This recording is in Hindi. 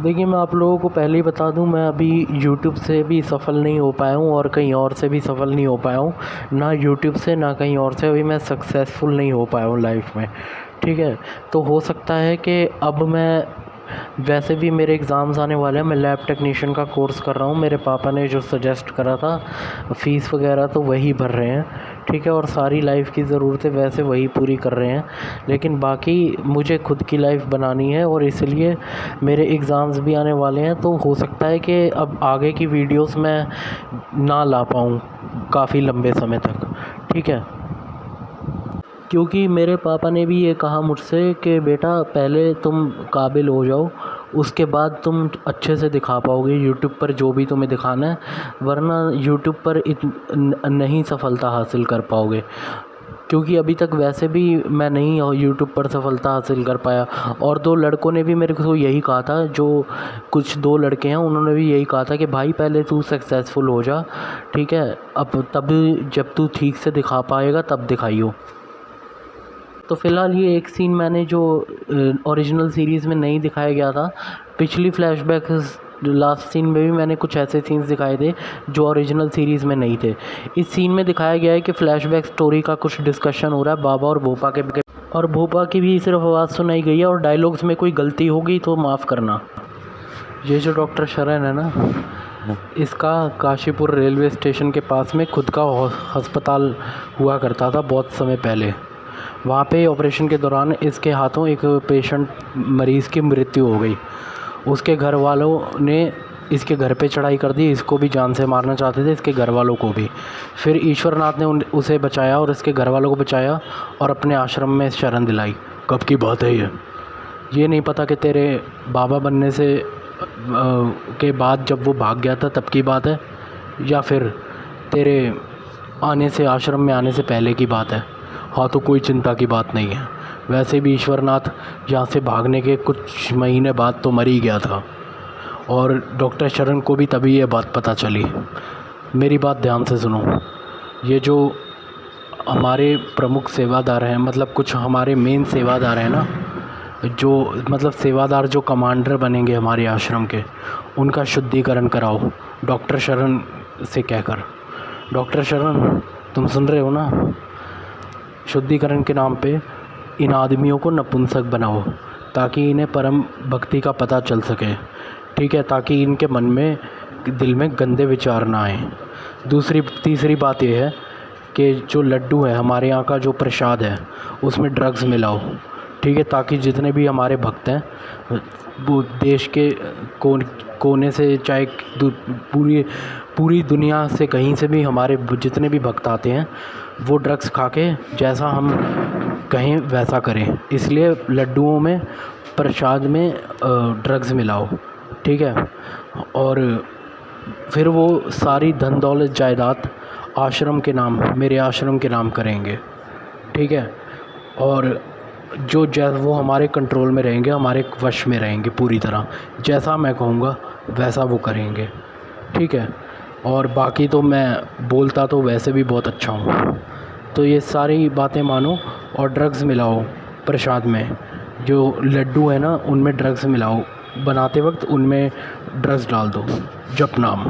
देखिए, मैं आप लोगों को पहले ही बता दूं, मैं अभी यूट्यूब से भी सफल नहीं हो पाया हूं और कहीं और से भी सफल नहीं हो पाया हूं। ना यूट्यूब से ना कहीं और से अभी मैं सक्सेसफुल नहीं हो पाया हूं लाइफ में। ठीक है, तो हो सकता है कि अब मैं, वैसे भी मेरे एग्ज़ाम्स आने वाले हैं, मैं लैब टेक्नीशियन का कोर्स कर रहा हूँ। मेरे पापा ने जो सजेस्ट करा था, फ़ीस वगैरह तो वही भर रहे हैं। ठीक है, और सारी लाइफ की ज़रूरतें वैसे वही पूरी कर रहे हैं, लेकिन बाकी मुझे खुद की लाइफ बनानी है और इसलिए मेरे एग्ज़ाम्स भी आने वाले हैं। तो हो सकता है कि अब आगे की वीडियोस मैं ना ला पाऊँ काफ़ी लंबे समय तक। ठीक है, क्योंकि मेरे पापा ने भी ये कहा मुझसे कि बेटा पहले तुम काबिल हो जाओ, उसके बाद तुम अच्छे से दिखा पाओगे यूट्यूब पर जो भी तुम्हें दिखाना है, वरना यूट्यूब पर नहीं सफलता हासिल कर पाओगे। क्योंकि अभी तक वैसे भी मैं नहीं यूट्यूब पर सफलता हासिल कर पाया, और दो लड़कों ने भी मेरे को यही कहा था, जो कुछ दो लड़के हैं उन्होंने भी यही कहा था कि भाई पहले तू सक्सेसफुल हो जा। ठीक है, अब तब जब तू ठीक से दिखा पाएगा तब दिखाइयो। तो फ़िलहाल ये एक सीन मैंने जो ओरिजिनल सीरीज़ में नहीं दिखाया गया था, पिछली फ्लैशबैक लास्ट सीन में भी मैंने कुछ ऐसे सीन्स दिखाए थे जो ओरिजिनल सीरीज़ में नहीं थे। इस सीन में दिखाया गया है कि फ्लैशबैक स्टोरी का कुछ डिस्कशन हो रहा है बाबा और भोपा के, और भोपा की भी सिर्फ आवाज़ सुनाई गई है और डायलॉग्स में कोई गलती होगी तो माफ़ करना। ये जो डॉक्टर शरण है ना, इसका काशीपुर रेलवे स्टेशन के पास में खुद का अस्पताल हुआ करता था बहुत समय पहले। वहाँ पे ऑपरेशन के दौरान इसके हाथों एक पेशेंट मरीज़ की मृत्यु हो गई। उसके घर वालों ने इसके घर पे चढ़ाई कर दी, इसको भी जान से मारना चाहते थे, इसके घर वालों को भी। फिर ईश्वरनाथ ने उसे बचाया और इसके घर वालों को बचाया और अपने आश्रम में शरण दिलाई। कब की बात है ये नहीं पता कि तेरे बाबा बनने से के बाद जब वो भाग गया था तब की बात है, या फिर तेरे आने से, आश्रम में आने से पहले की बात है। हाँ, तो कोई चिंता की बात नहीं है। वैसे भी ईश्वरनाथ यहाँ से भागने के कुछ महीने बाद तो मर ही गया था, और डॉक्टर शरण को भी तभी ये बात पता चली। मेरी बात ध्यान से सुनो। ये जो हमारे प्रमुख सेवादार हैं, मतलब कुछ हमारे मेन सेवादार हैं ना, जो मतलब सेवादार जो कमांडर बनेंगे हमारे आश्रम के, उनका शुद्धिकरण कराओ डॉक्टर शरण से कहकर। डॉक्टर शरण, तुम सुन रहे हो ना? शुद्धिकरण के नाम पे इन आदमियों को नपुंसक बनाओ ताकि इन्हें परम भक्ति का पता चल सके। ठीक है, ताकि इनके मन में, दिल में गंदे विचार ना आए। तीसरी बात यह है कि जो लड्डू है, हमारे यहाँ का जो प्रसाद है, उसमें ड्रग्स मिलाओ। ठीक है, ताकि जितने भी हमारे भक्त हैं वो देश के कोने से, चाहे पूरी दुनिया से कहीं से भी हमारे जितने भी भक्त आते हैं, वो ड्रग्स खा के जैसा हम कहें वैसा करें। इसलिए लड्डुओं में, प्रसाद में ड्रग्स मिलाओ। ठीक है, और फिर वो सारी धन दौलत जायदाद आश्रम के नाम, मेरे आश्रम के नाम करेंगे। ठीक है, और वो हमारे कंट्रोल में रहेंगे, हमारे वश में रहेंगे पूरी तरह। जैसा मैं कहूँगा वैसा वो करेंगे। ठीक है, और बाकी तो मैं बोलता तो वैसे भी बहुत अच्छा हूँ। तो ये सारी बातें मानो और ड्रग्स मिलाओ प्रसाद में। जो लड्डू है ना, उनमें ड्रग्स मिलाओ, बनाते वक्त उनमें ड्रग्स डाल दो, जप नाम।